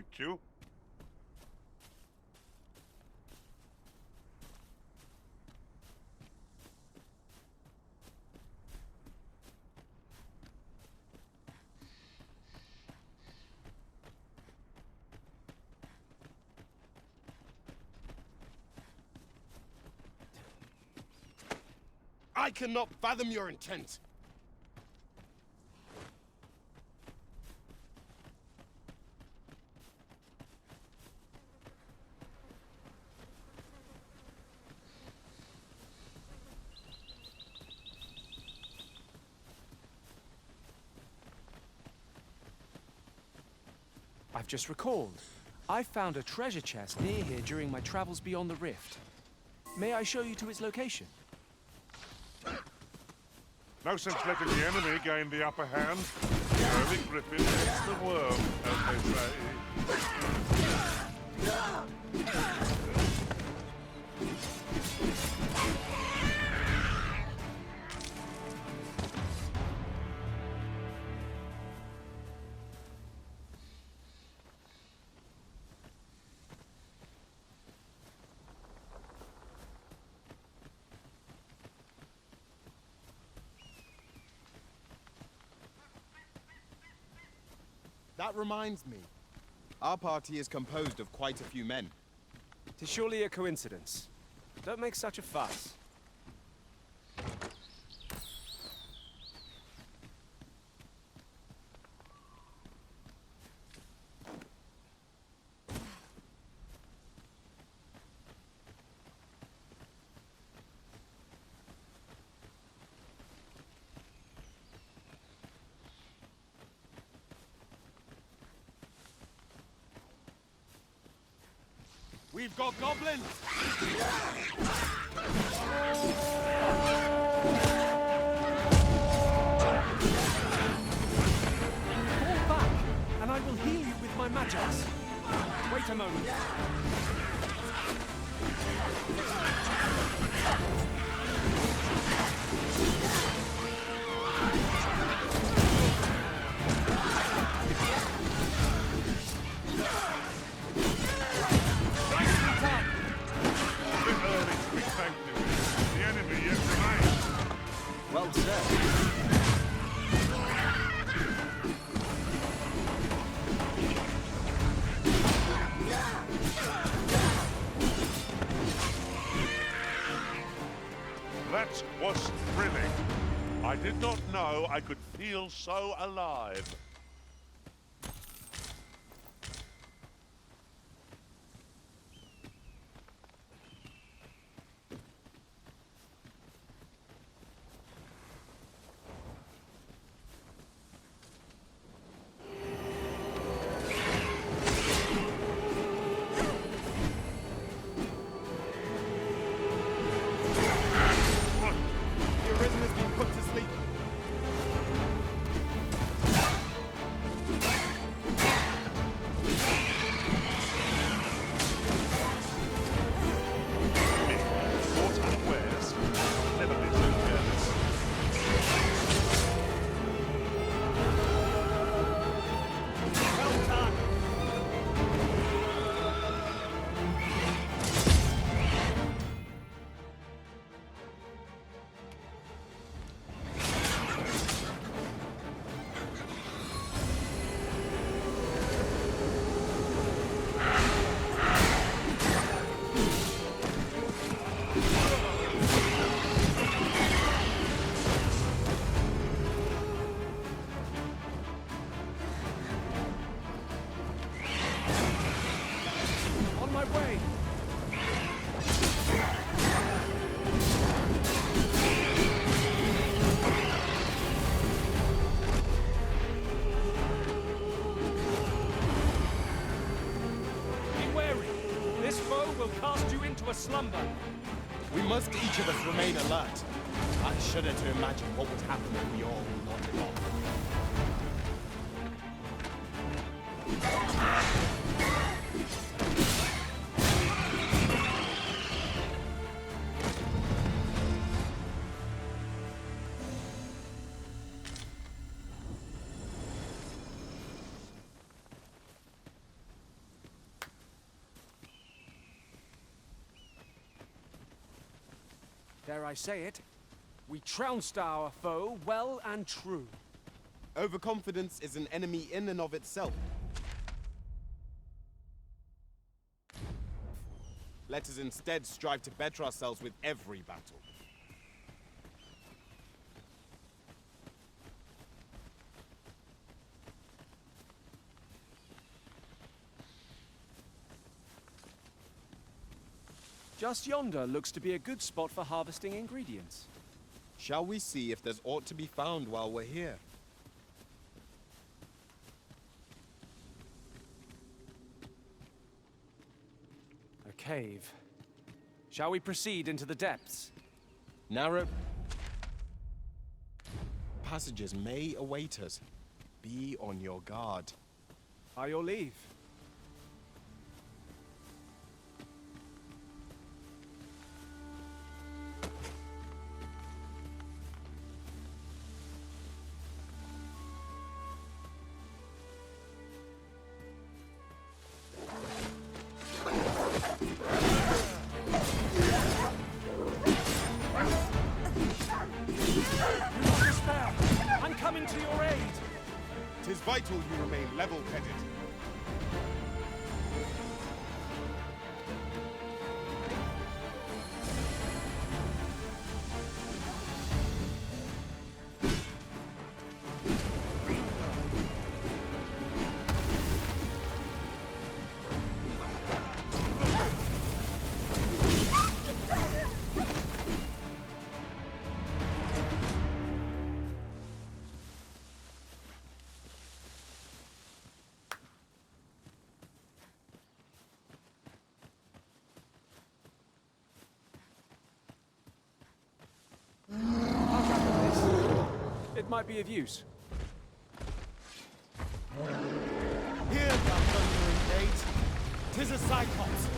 thank you. I cannot fathom your intent. I've just recalled. I found a treasure chest near here during my travels beyond the rift. May I show you to its location? No sense letting the enemy gain the upper hand. The early griffin gets the worm, as they say. That reminds me. Our party is composed of quite a few men. 'Tis surely a coincidence. Don't make such a fuss. We've got goblins! Fall back, and I will heal you with my magics. Wait a moment. The enemy yet remains. Well said. That was thrilling. I did not know I could feel so alive. The arisen has been put to sleep. Caught unawares. Never been so careless. Well done. On my way. Be wary. This foe will cast you into a slumber. We must each of us remain alert. I shudder to imagine what would happen if we all nodded off. Dare I say it? We trounced our foe well and true. Overconfidence is an enemy in and of itself. Let us instead strive to better ourselves with every battle. Just yonder looks to be a good spot for harvesting ingredients. Shall we see if there's aught to be found while we're here? A cave. Shall we proceed into the depths? Narrow passages may await us. Be on your guard. By your leave. I'm coming to your aid! 'Tis vital you remain level-headed. It might be of use. Here, thou thundering gate! 'Tis a cyclops!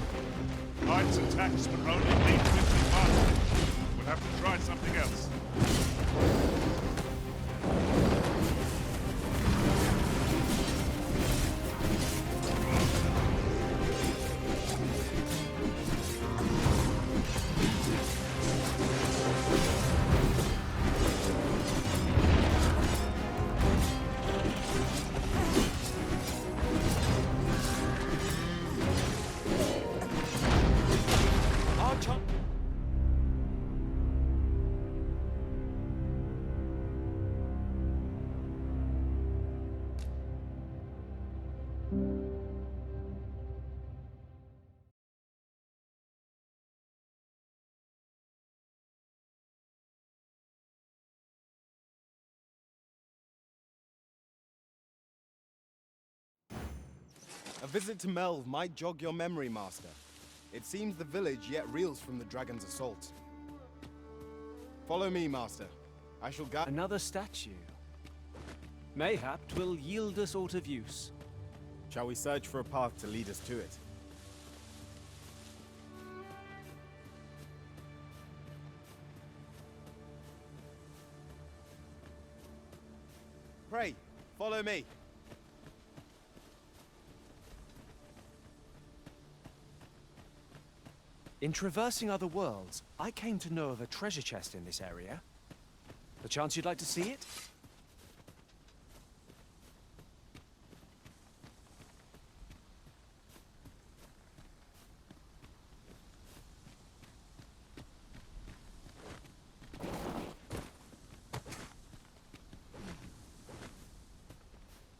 Knights attacks but only need 50 We'll have to try something else. A visit to Melve might jog your memory, Master. It seems the village yet reels from the dragon's assault. Follow me, Master. I shall guide— Another statue. Mayhap 'twill yield us aught of use. Shall we search for a path to lead us to it? Pray, follow me. In traversing other worlds, I came to know of a treasure chest in this area. The chance you'd like to see it?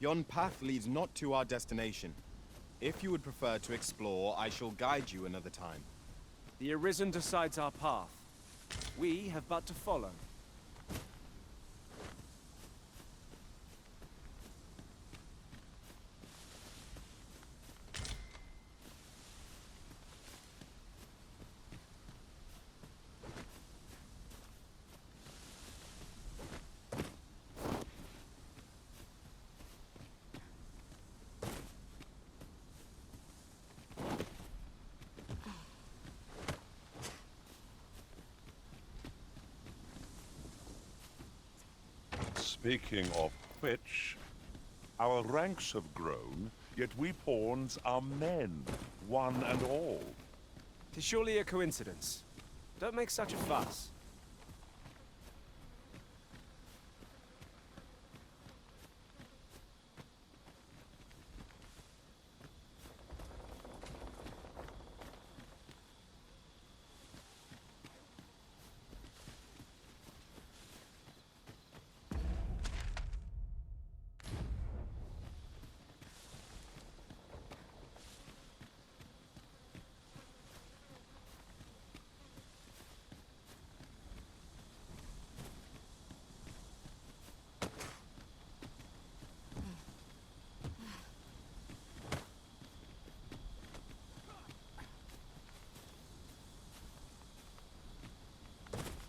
Yon path leads not to our destination. If you would prefer to explore, I shall guide you another time. The Arisen decides our path. We have but to follow. Speaking of which, our ranks have grown, yet we pawns are men, one and all. 'Tis surely a coincidence. Don't make such a fuss.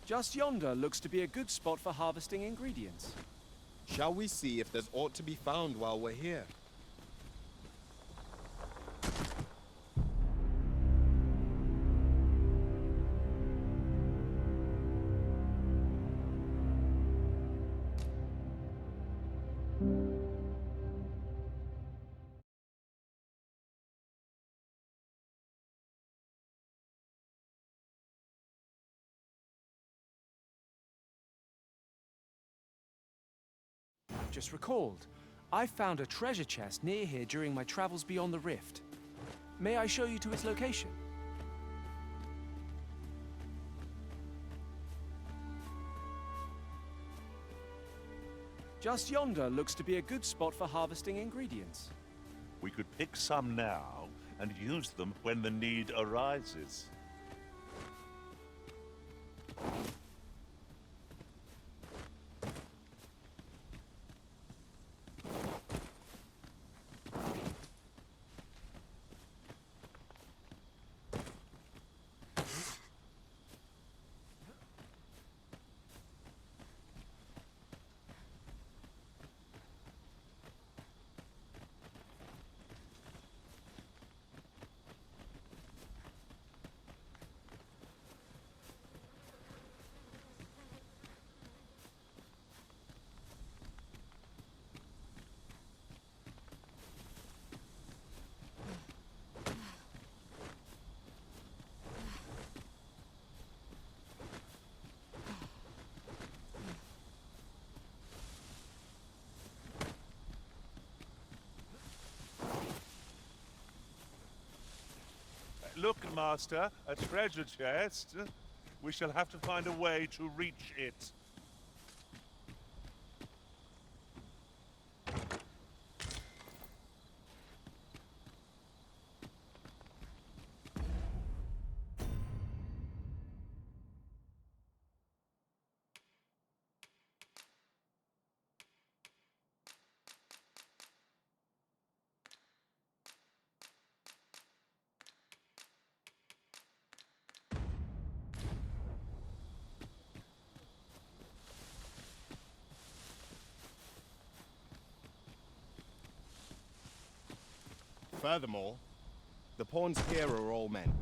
Just yonder looks to be a good spot for harvesting ingredients. Shall we see if there's aught to be found while we're here? I've just recalled. I found a treasure chest near here during my travels beyond the rift. May I show you to its location? Just yonder looks to be a good spot for harvesting ingredients. We could pick some now and use them when the need arises. Look, Master, a treasure chest. We shall have to find a way to reach it. Furthermore, the pawns here are all men.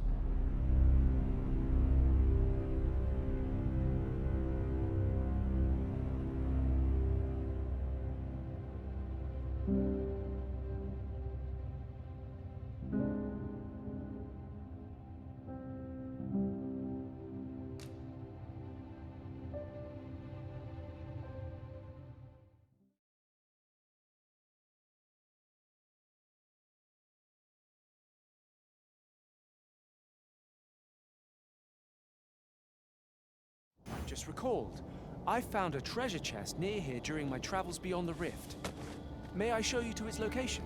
I've just recalled. I found a treasure chest near here during my travels beyond the rift. May I show you to its location?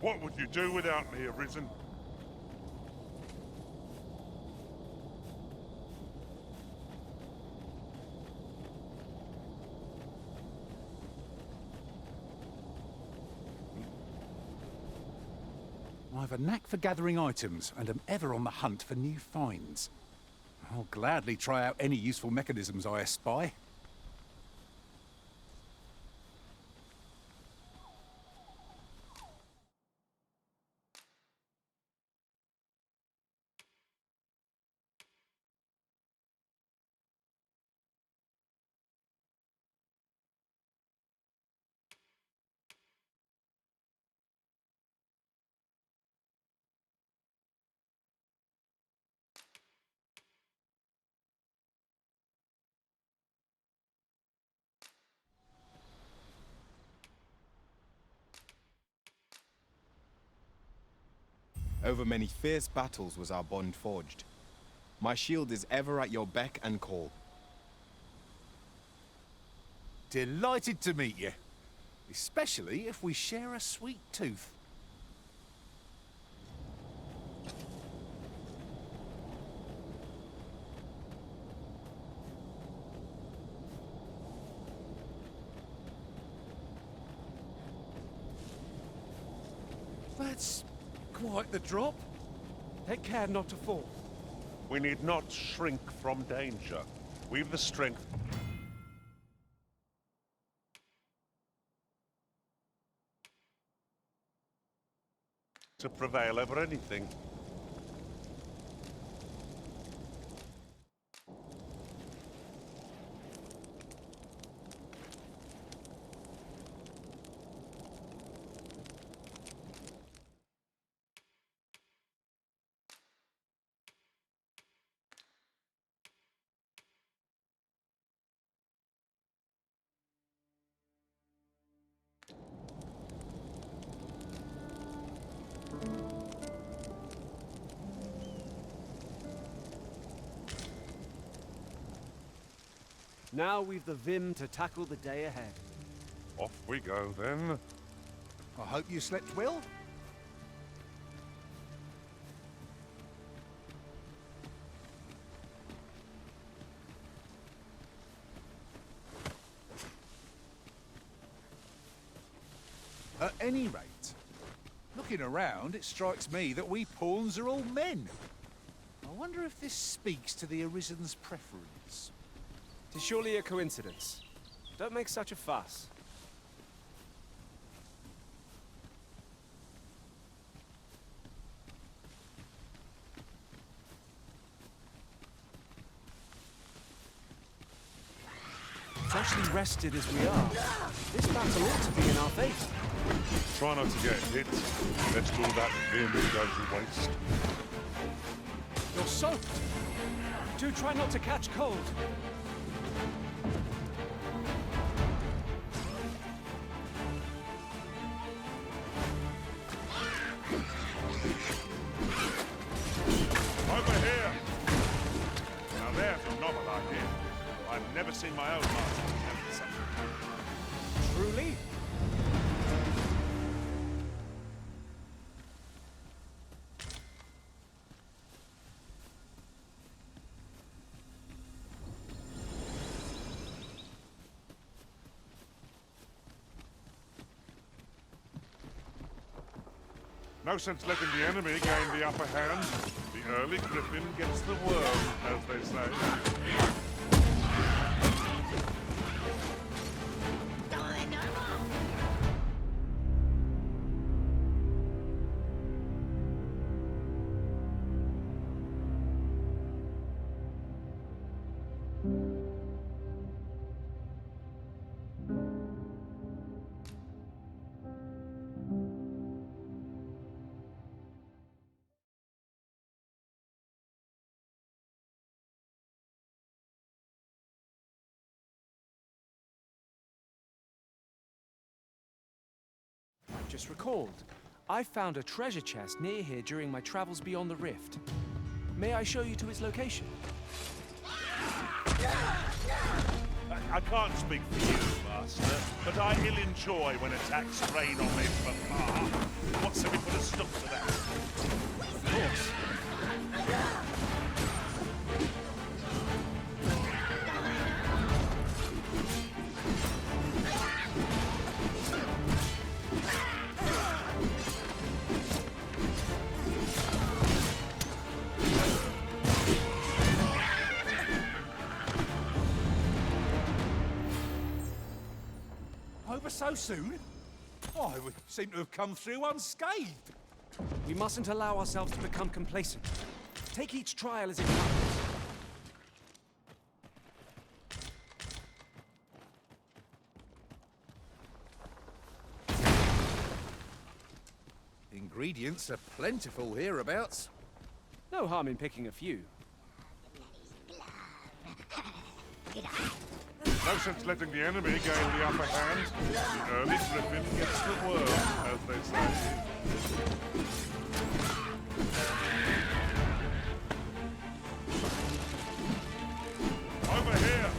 What would you do without me, Arisen? I've a knack for gathering items and am ever on the hunt for new finds. I'll gladly try out any useful mechanisms I espy. Over many fierce battles was our bond forged. My shield is ever at your beck and call. Delighted to meet you. Especially if we share a sweet tooth. That's quite the drop. Take care not to fall. We need not shrink from danger. We've the strength to prevail over anything. Now we've the vim to tackle the day ahead. Off we go, then. I hope you slept well. At any rate, looking around, it strikes me that we pawns are all men. I wonder if this speaks to the Arisen's preference. 'Tis surely a coincidence. Don't make such a fuss. Freshly rested as we are, this battle ought to be in our favour. Try not to get hit. Let's all that vim go to waste. You're soaked. Do try not to catch cold. Over here! Now there's a novel idea. I've never seen my own master attempt something. Truly? No sense letting the enemy gain the upper hand. The early griffin gets the worm, as they say. Just recalled, I found a treasure chest near here during my travels beyond the rift. May I show you to its location? I can't speak for you, Master, but I ill enjoy when attacks rain on me from afar. What say we put a stop to that? Of course. Over so soon? Oh, we seem to have come through unscathed. We mustn't allow ourselves to become complacent. Take each trial as it comes. Ingredients are plentiful hereabouts. No harm in picking a few. No sense letting the enemy gain the upper hand. The early griffin gets the worm, as they say. Over here!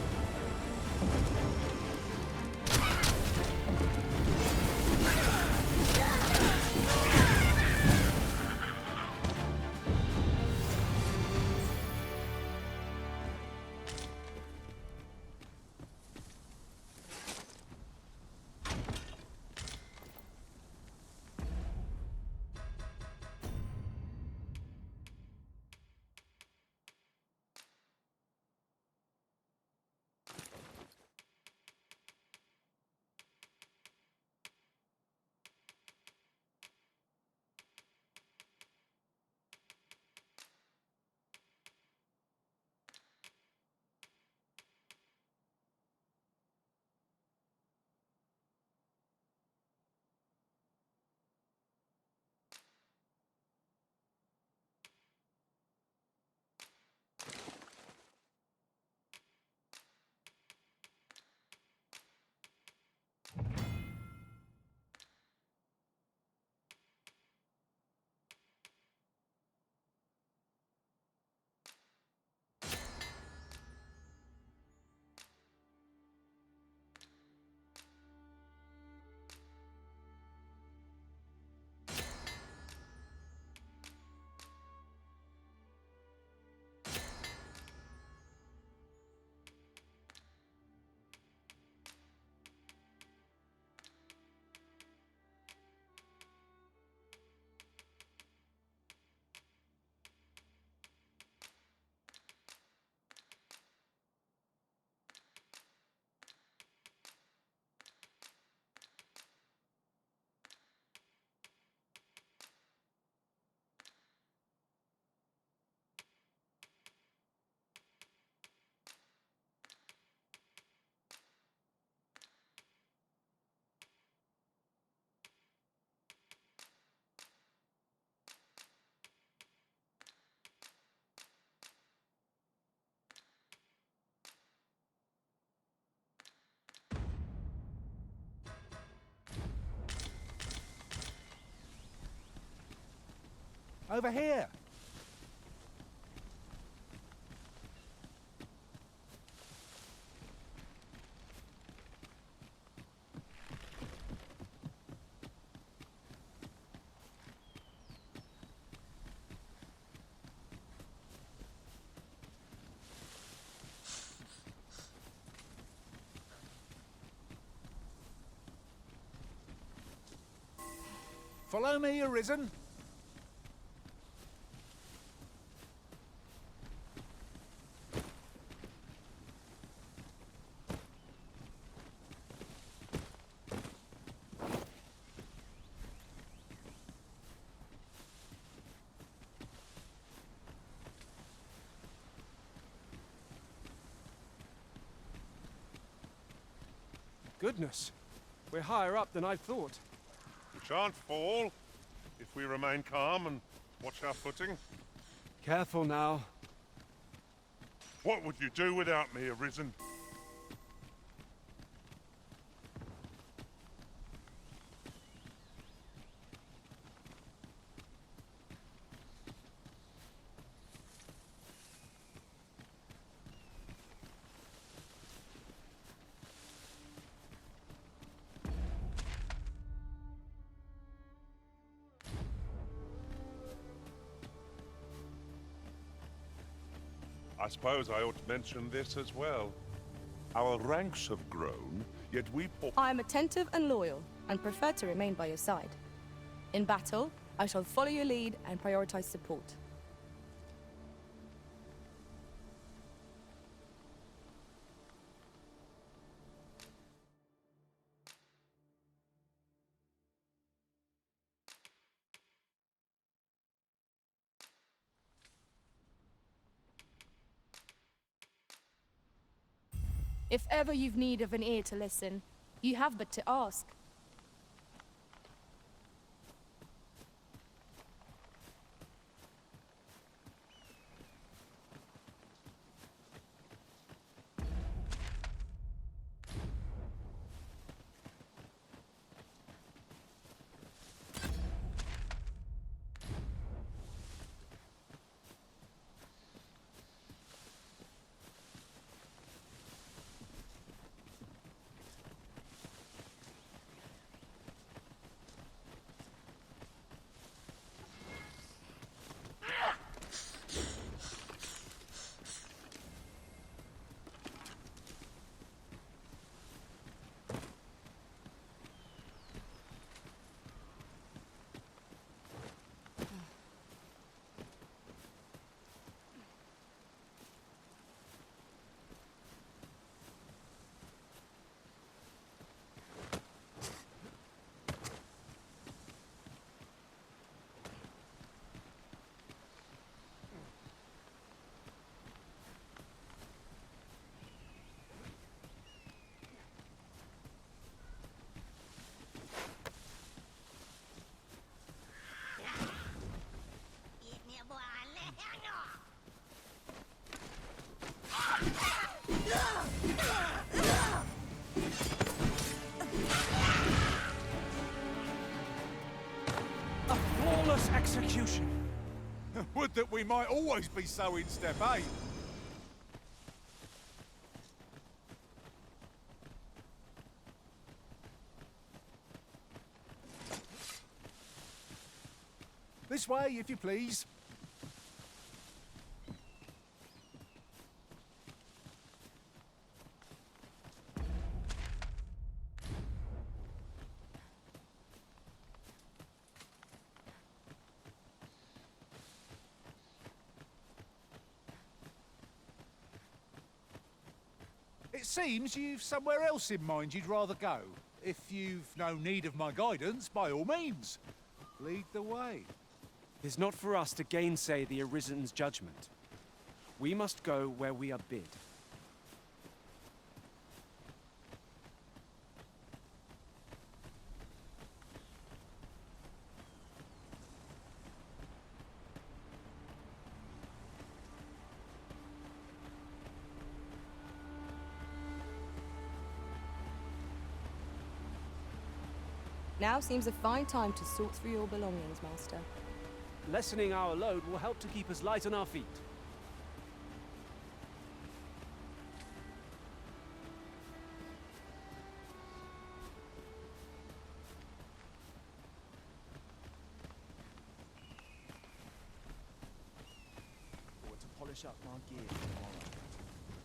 Over here! Follow me, Arisen. Goodness, we're higher up than I thought. We shan't fall if we remain calm and watch our footing. Careful now. What would you do without me, Arisen? I suppose I ought to mention this as well. Our ranks have grown, yet we I am attentive and loyal, and prefer to remain by your side. In battle, I shall follow your lead and prioritize support. If ever you've need of an ear to listen, you have but to ask. Mass execution. Would that we might always be so in step, eh? This way, if you please. It seems you've somewhere else in mind you'd rather go. If you've no need of my guidance, by all means, lead the way. It is not for us to gainsay the Arisen's judgment. We must go where we are bid. Now seems a fine time to sort through your belongings, Master. Lessening our load will help to keep us light on our feet. Or to polish up my gear tomorrow.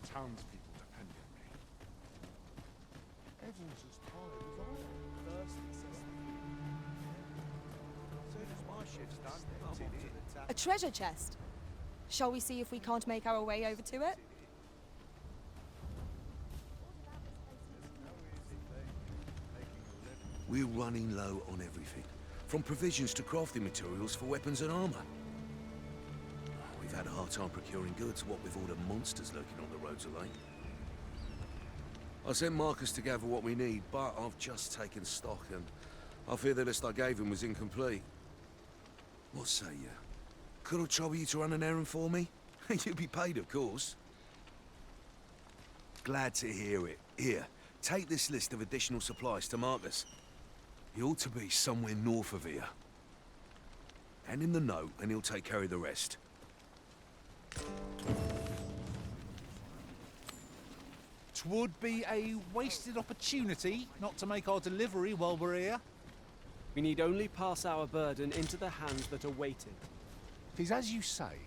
Townspeople depend on me. Everyone's as tired as I am. Thirsty, says Soon as my shift's done, I'm off to the tap. A treasure chest! Shall we see if we can't make our way over to it? We're running low on everything, from provisions to crafting materials for weapons and armor. We've had a hard time procuring goods, what with all the monsters lurking on the roads of late. I sent Marcus to gather what we need, but I've just taken stock and I fear the list I gave him was incomplete. What say you? Could I trouble you to run an errand for me? You'd be paid, of course. Glad to hear it. Here, take this list of additional supplies to Marcus. He ought to be somewhere north of here. Hand him the note and he'll take care of the rest. 'Twould be a wasted opportunity not to make our delivery while we're here. We need only pass our burden into the hands that await it. 'Tis as you say.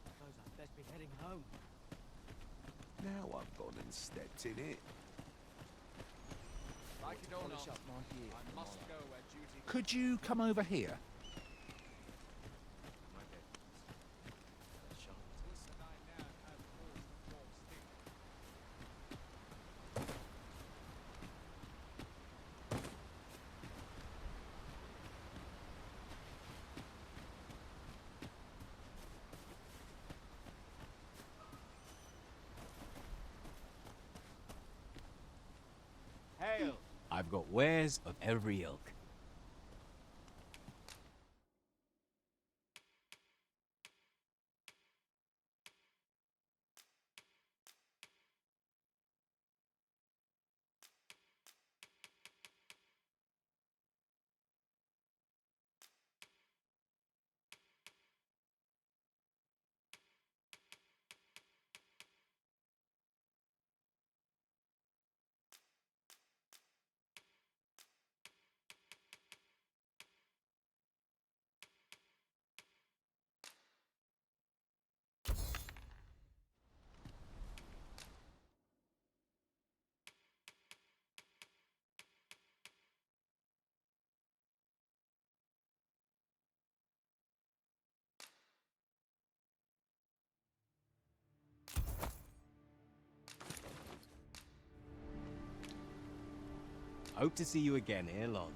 Suppose I'd best be heading home. Now I've gone and stepped in it. Like it or not, I must go where duty. Could you come over here? Hail! I've got wares of every ilk. Hope to see you again ere long.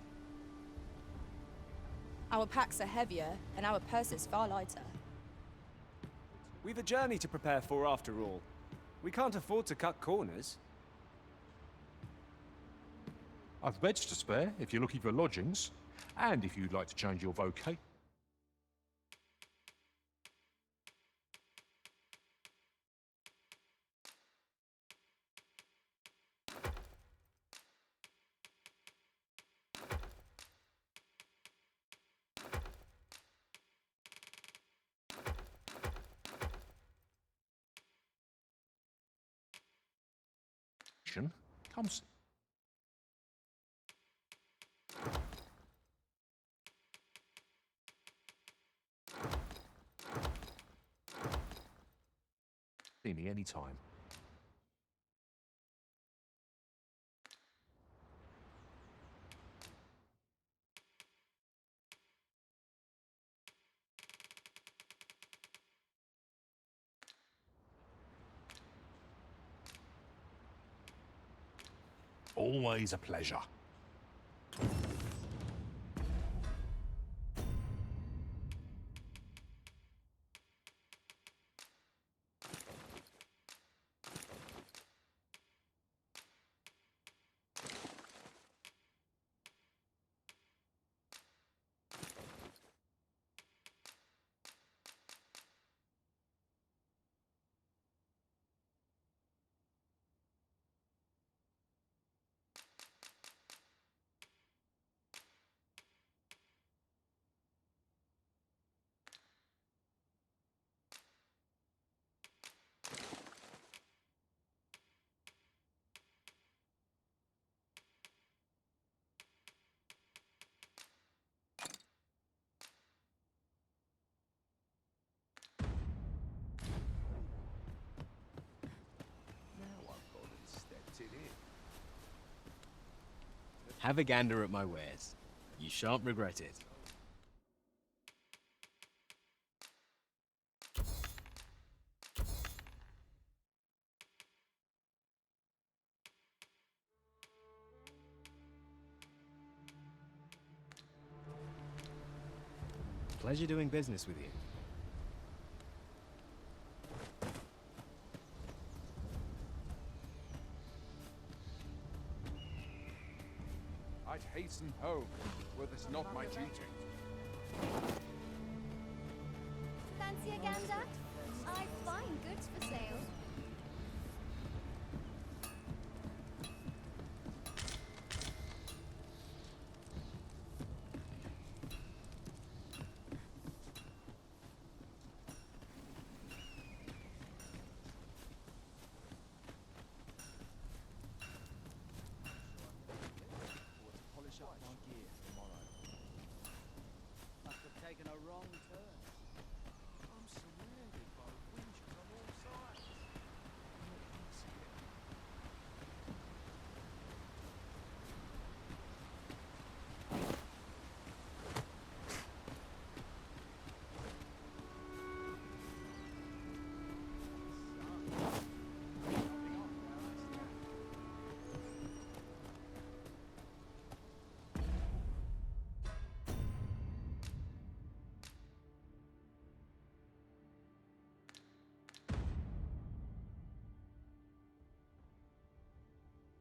Our packs are heavier, and our purses far lighter. We've a journey to prepare for after all. We can't afford to cut corners. I've beds to spare if you're looking for lodgings, and if you'd like to change your vocation. conversation comes... See me anytime. Always a pleasure. Have a gander at my wares. You shan't regret it. Pleasure doing business with you. I'd hasten home, were this not my duty. Fancy a gander? I find goods for sale.